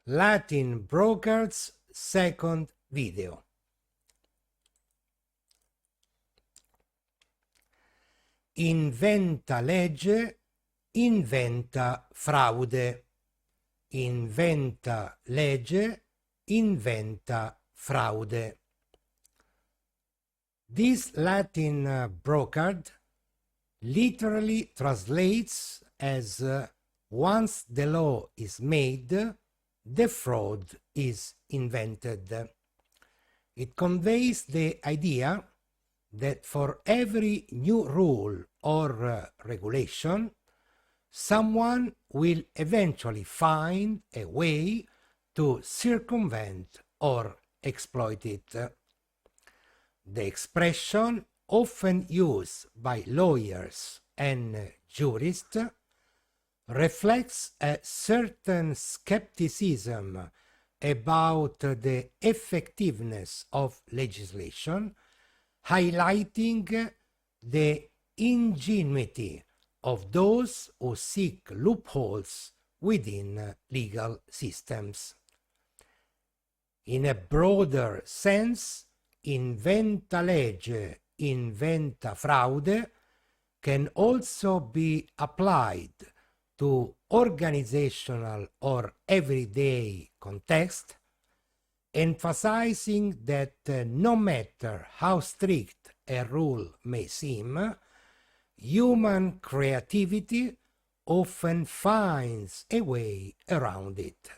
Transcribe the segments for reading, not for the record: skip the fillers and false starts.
Latin Brocards second video. Inventa legge, inventa fraude. Inventa legge, inventa fraude. This Latin brocard literally translates as once the law is made, the fraud is invented. It conveys the idea that for every new rule or regulation, someone will eventually find a way to circumvent or exploit it. The expression, often used by lawyers and jurists, reflects a certain skepticism about the effectiveness of legislation, highlighting the ingenuity of those who seek loopholes within legal systems. In a broader sense, inventa legge, inventa fraude can also be applied to organizational or everyday context, emphasizing that no matter how strict a rule may seem, human creativity often finds a way around it.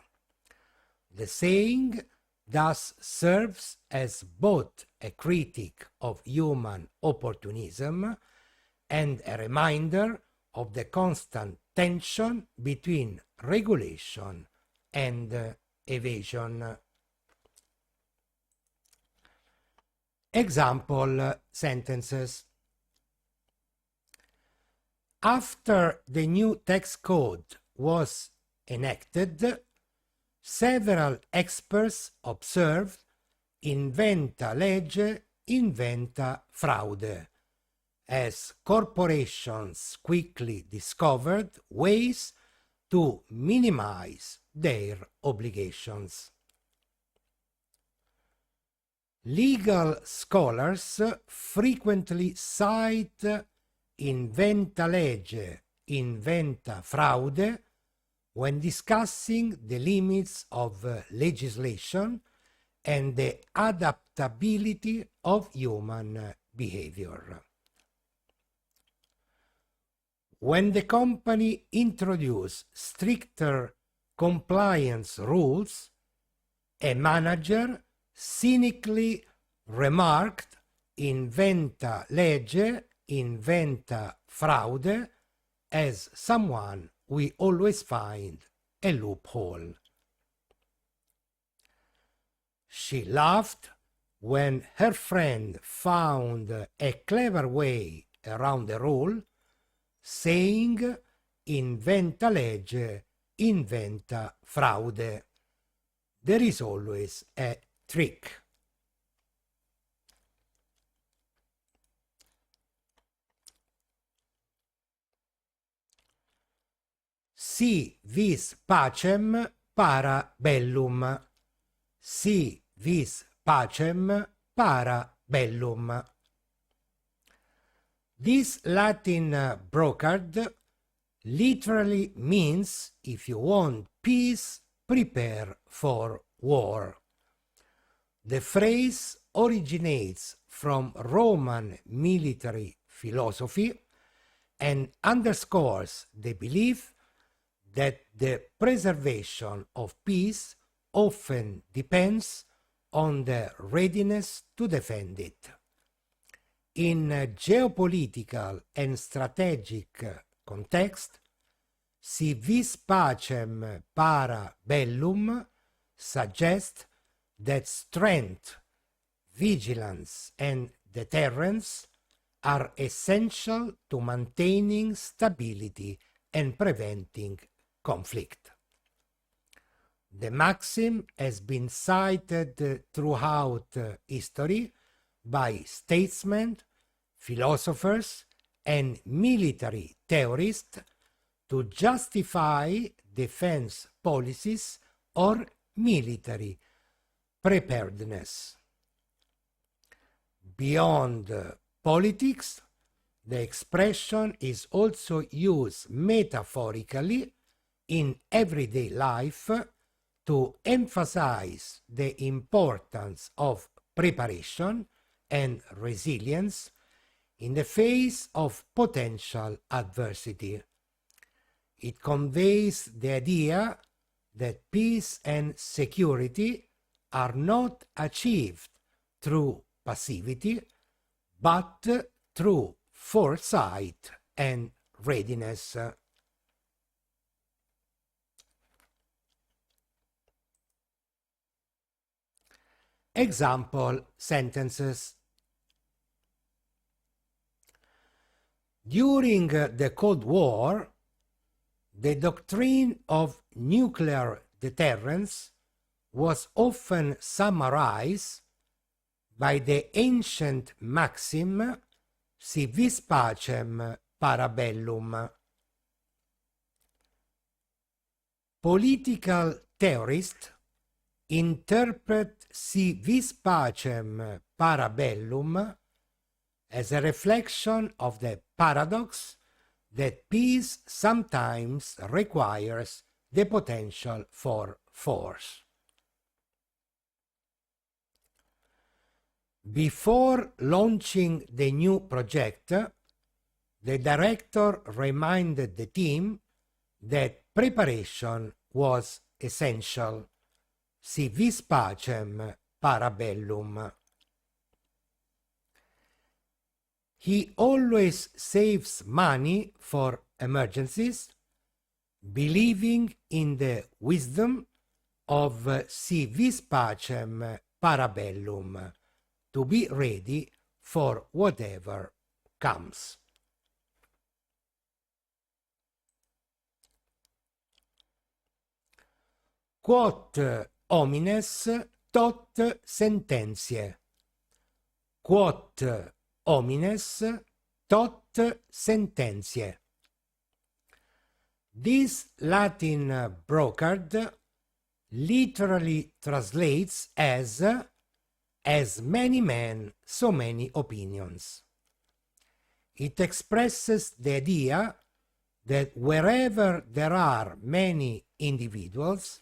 The saying thus serves as both a critique of human opportunism and a reminder of the constant tension between regulation and evasion. Example sentences. After the new tax code was enacted, several experts observed inventa legge, inventa fraude, as corporations quickly discovered ways to minimize their obligations. Legal scholars frequently cite inventa legge, inventa fraude when discussing the limits of legislation and the adaptability of human behavior. When the company introduced stricter compliance rules, a manager cynically remarked inventa legge, inventa fraude, as someone we always find a loophole. She laughed when her friend found a clever way around the rule, saying inventa legge, inventa fraude. There is always a trick. Si vis pacem para bellum. Si vis pacem para bellum. This Latin brocard literally means if you want peace, prepare for war. The phrase originates from Roman military philosophy and underscores the belief that the preservation of peace often depends on the readiness to defend it. In geopolitical and strategic context, si vis pacem para bellum suggests that strength, vigilance, and deterrence are essential to maintaining stability and preventing conflict. The maxim has been cited throughout history by statesmen, philosophers, and military theorists to justify defense policies or military preparedness. Beyond politics, the expression is also used metaphorically in everyday life to emphasize the importance of preparation and resilience in the face of potential adversity. It conveys the idea that peace and security are not achieved through passivity, but through foresight and readiness. Example sentences. During the Cold War, the doctrine of nuclear deterrence was often summarized by the ancient maxim si vis pacem para bellum. Political theorists interpret si vis pacem para bellum as a reflection of the paradox that peace sometimes requires the potential for force. Before launching the new project, the director reminded the team that preparation was essential. Si vis pacem para bellum. He always saves money for emergencies, believing in the wisdom of si vis pacem para bellum, to be ready for whatever comes. Quot homines tot sententiae. Quot homines tot sententiae. This Latin brocard literally translates as many men, so many opinions. It expresses the idea that wherever there are many individuals,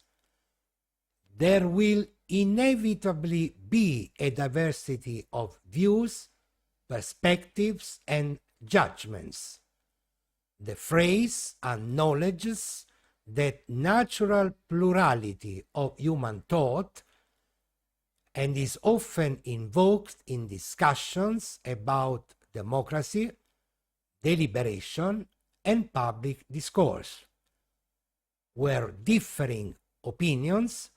there will inevitably be a diversity of views, perspectives, and judgments. The phrase acknowledges that natural plurality of human thought and is often invoked in discussions about democracy, deliberation, and public discourse, where differing opinions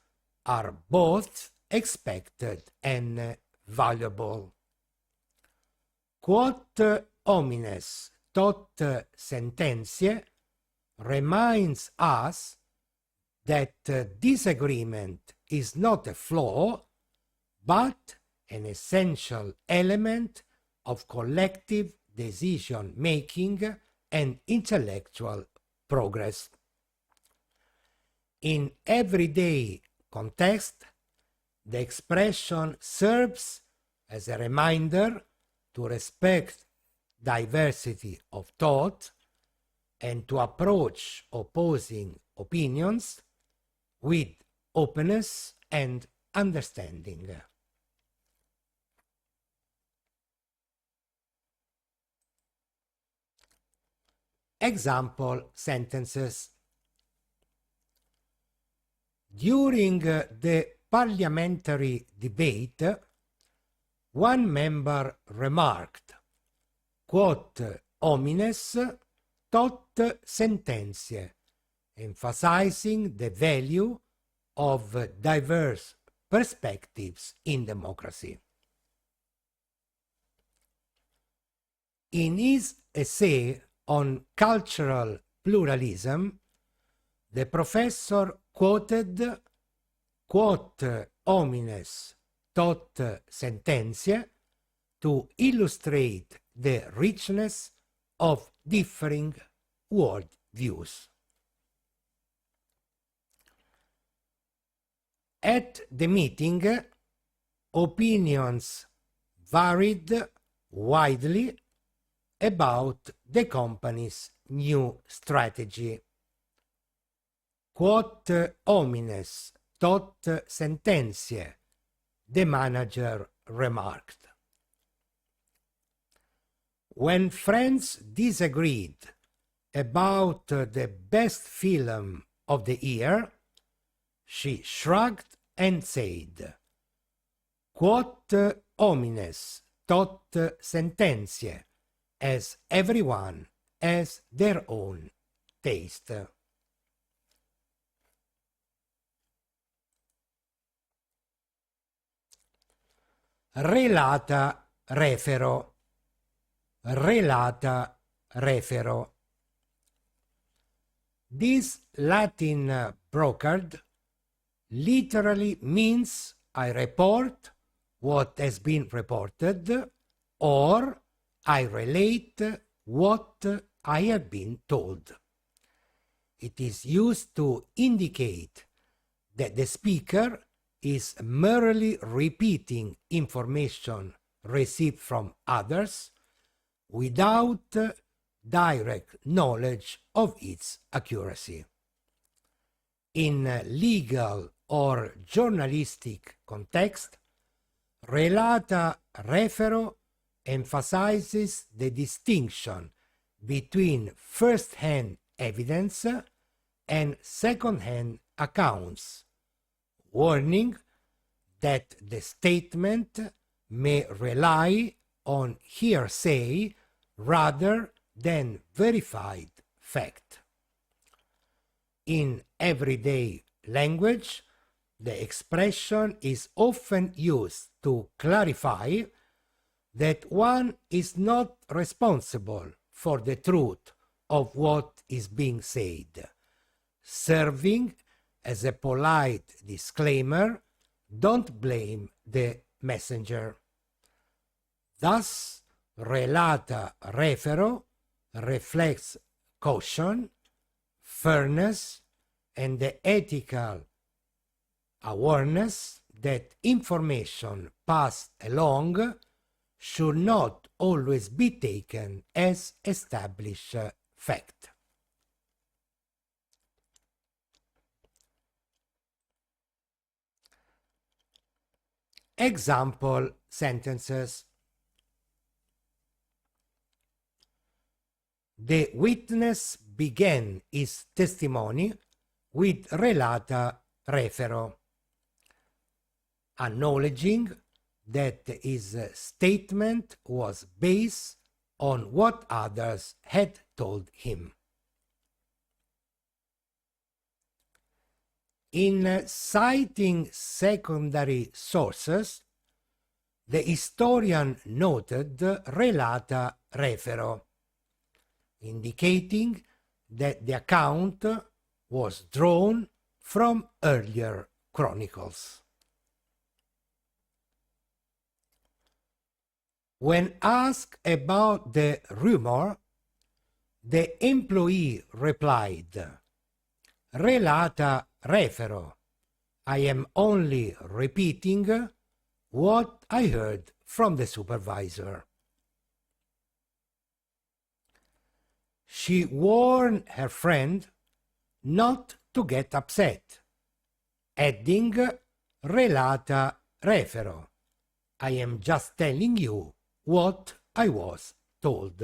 are both expected and valuable. Quot homines tot sententiae reminds us that disagreement is not a flaw, but an essential element of collective decision-making and intellectual progress. In everyday context, the expression serves as a reminder to respect diversity of thought and to approach opposing opinions with openness and understanding. Example sentences. During the parliamentary debate, one member remarked, quot homines tot sententiae, emphasizing the value of diverse perspectives in democracy. In his essay on cultural pluralism, the professor quoted quot homines tot sententiae to illustrate the richness of differing world views. At the meeting, opinions varied widely about the company's new strategy. Quot homines tot sententiae, the manager remarked. When friends disagreed about the best film of the year, she shrugged and said, Quot homines tot sententiae, as everyone has their own taste. Relata refero. Relata refero. This Latin brocard literally means I report what has been reported, or I relate what I have been told. It is used to indicate that the speaker is merely repeating information received from others without direct knowledge of its accuracy. In legal or journalistic context, relata refero emphasizes the distinction between first-hand evidence and second-hand accounts, warning that the statement may rely on hearsay rather than verified fact. In everyday language, the expression is often used to clarify that one is not responsible for the truth of what is being said, serving as a polite disclaimer, don't blame the messenger. Thus, relata refero reflects caution, fairness, and the ethical awareness that information passed along should not always be taken as established fact. Example sentences. The witness began his testimony with relata refero, acknowledging that his statement was based on what others had told him. In citing secondary sources, the historian noted relata refero, indicating that the account was drawn from earlier chronicles. When asked about the rumor, the employee replied, Relata refero, I am only repeating what I heard from the supervisor. She warned her friend not to get upset, adding, Relata refero, I am just telling you what I was told.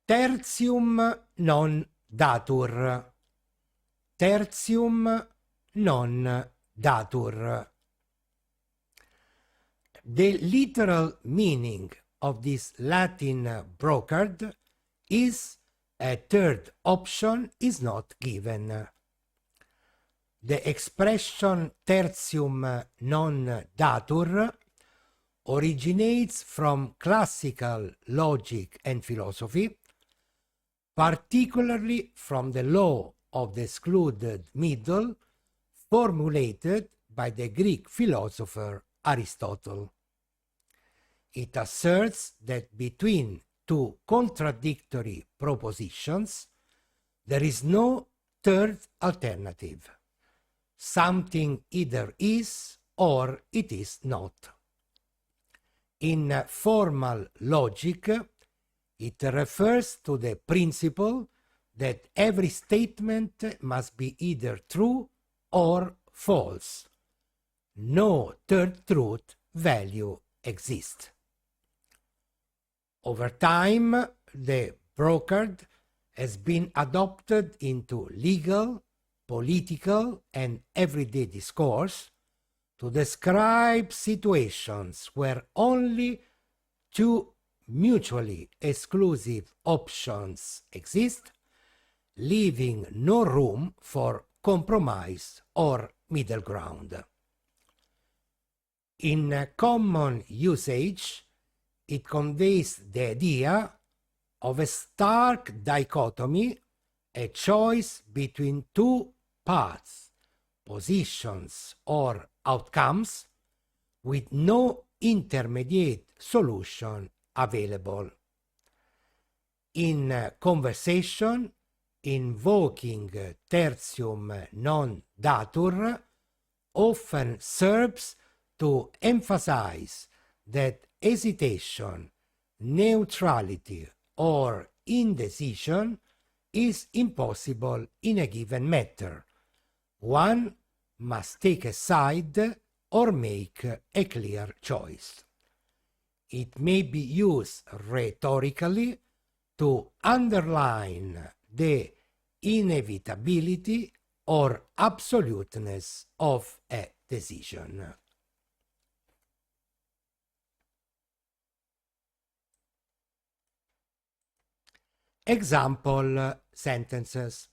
Tertium non datur. Tertium non datur. The literal meaning of this Latin brocard is a third option is not given. The expression tertium non datur originates from classical logic and philosophy, particularly from the law of the excluded middle formulated by the Greek philosopher Aristotle. It asserts that between to contradictory propositions, there is no third alternative. Something either is or it is not. In formal logic, it refers to the principle that every statement must be either true or false. No third truth value exists. Over time, the Brocard has been adopted into legal, political, and everyday discourse to describe situations where only two mutually exclusive options exist, leaving no room for compromise or middle ground. In common usage, it conveys the idea of a stark dichotomy, a choice between two paths, positions, or outcomes, with no intermediate solution available. In conversation, invoking tertium non datur often serves to emphasize that hesitation, neutrality, or indecision is impossible in a given matter. One must take a side or make a clear choice. It may be used rhetorically to underline the inevitability or absoluteness of a decision. Example sentences.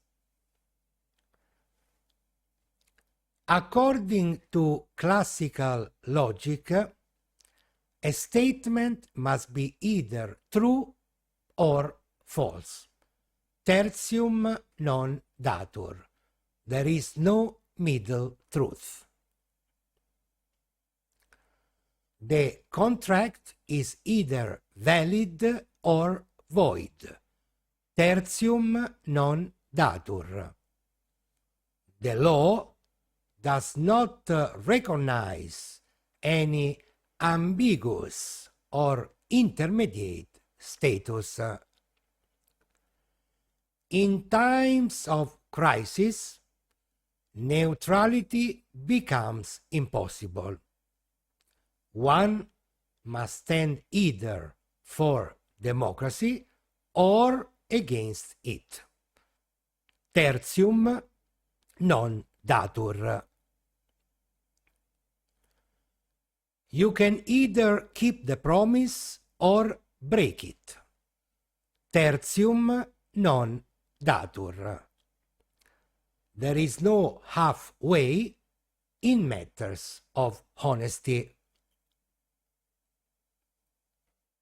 According to classical logic, a statement must be either true or false. Tertium non datur. There is no middle truth. The contract is either valid or void. Tertium non datur. The law does not recognize any ambiguous or intermediate status. In times of crisis, neutrality becomes impossible. One must stand either for democracy or against it. Tertium non datur. You can either keep the promise or break it. Tertium non datur. There is no halfway in matters of honesty.